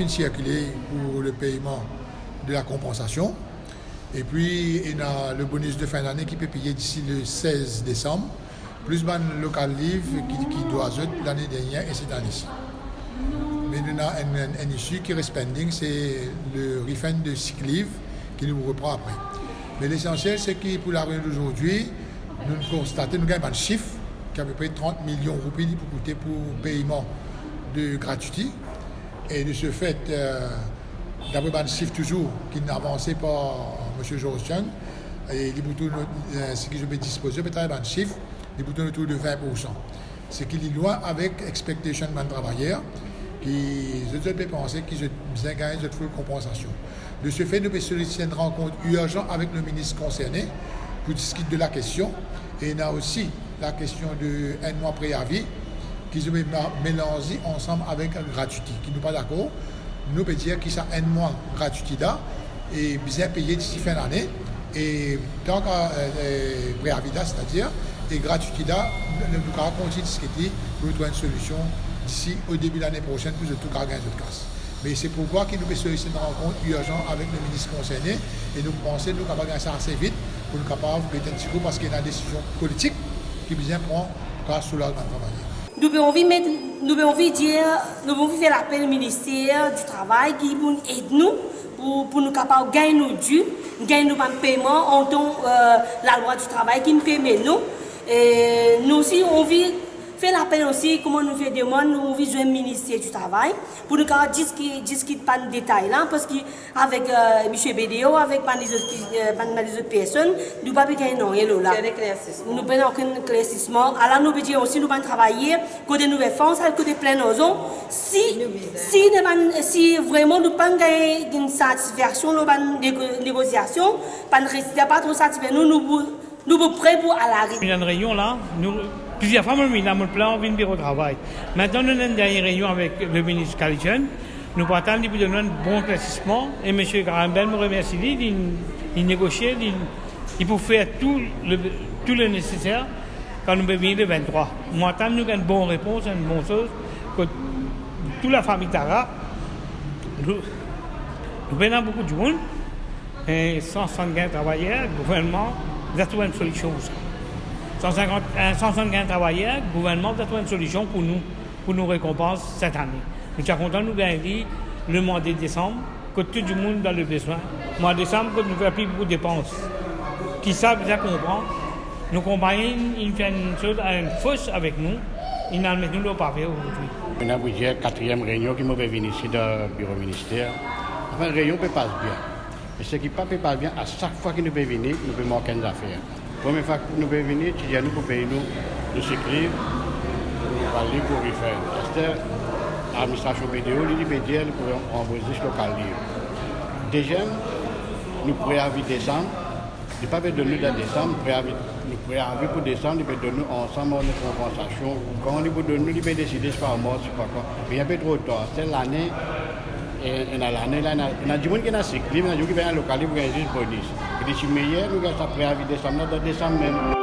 qui circulé pour le paiement de la compensation. Et puis, il y a le bonus de fin d'année qui peut payer d'ici le 16 décembre, plus le local livre qui doit être l'année dernière et cette année-ci. Mais nous avons un issue qui reste pending, c'est le refund de sick leave qui nous reprend après. Mais l'essentiel, c'est que pour la réunion d'aujourd'hui, nous constatons, nous avons un chiffre qui est à peu près 30 millions de roupies pour coûter pour paiement de gratuité. Et de ce fait, d'avoir un chiffre toujours qui n'a avancé par M. Georges Chung, et les boutons, ce que je peux disposer, peut-être un chiffre, les boutons autour de 20%. Ce qui est loin avec expectation de travailleurs, qui je peux penser qu'ils ont gagné cette full compensation. De ce fait, nous avons sollicité une rencontre urgente avec le ministre concerné pour discuter de la question. Et il y a aussi la question de un mois préavis qu'ils ont mélangé ensemble avec la gratuité. Qui nous pas d'accord, nous pouvons dire qu'il y a un mois de gratuité là et bien payé d'ici fin d'année. Et tant qu'à préavis là, c'est-à-dire, et gratuité là, nous allons continuer de discuter pour trouver une solution d'ici au début de l'année prochaine pour tout gagner de casse. Mais c'est pourquoi nous avons sollicité une rencontre urgente avec le ministre concerné et nous pensons que nous avons gagné ça assez vite pour nous capables de faire un petit coup parce qu'il y a une décision politique qui vient prendre pour soulager le travail. Nous pouvons faire appel au ministère du Travail qui aide nous pour nous capables de gagner nos dûs, gagner nos paiements en tant la loi du travail qui nous permet nous. Et nous aussi, on vit fait l'appel aussi, comment nous fait demande, nous visons le ministère du Travail pour nous discuter pas de détails là, parce qu'avec M. BDO, avec les autres personnes, nous ne pouvons pas gagner rien là. Nous n'avons aucun éclaircissement. Alors nous disons aussi, nous allons travailler côté Nouvelle France, côté plein ozon. Si vraiment nous ne pouvons pas gagner une satisfaction, une négociation, pas trop satisfait, nous sommes prêts pour à la une réunion là, plusieurs fois, nous avons plan de bureau de travail. Maintenant, nous avons une dernière réunion avec le ministre Kalichon. Nous partons de donner un bon éclaircissement. Et M. Garambel me remercie. Il négocie, il peut faire tout le nécessaire quand nous venons le 23. Maintenant, nous avons une bonne réponse, une bonne chose. Que toute la famille Tara, nous avons beaucoup de monde. Et 150 travailleurs, le gouvernement, nous avons trouvé une solution pour ça. 175 travailleurs, le gouvernement a trouvé une solution pour nous récompenser cette année. Nous sommes contents de nous gagner le mois de décembre, que tout le monde a le besoin. Le mois de décembre, que nous faisons plus beaucoup de dépenses. Qui savent bien comprendre. Nos compagnies, ils font une chose, une fausse avec nous. Ils nous mettent nous au pavé aujourd'hui. On a la quatrième réunion qui m'a venue ici dans le bureau ministère. Enfin, la réunion peut passer bien. Mais ce qui ne peut pas bien, à chaque fois que nous pouvons venir, nous pouvons manquer des affaires. La première fois que nous pouvons venir, nous pour payer nous s'écrire, nous parler pour y faire. L'administration BDO, l'IDPDL pour envoyer ce local libre. Déjà, nous préavis décembre, nous ne pouvons pas donner dans décembre, nous préavis pour décembre, nous pouvons donner ensemble une compensation. Quand on peut donner, nous pouvons décider par mois, c'est pas quoi. Mais il y a un peu trop tard. C'est l'année. Et l'année, il y a du monde qui a cycle, il y a du monde qui a un local libre pour gagner juste bonus. Et d'ici meilleur, nous avons ça préavis décembre, dans décembre même.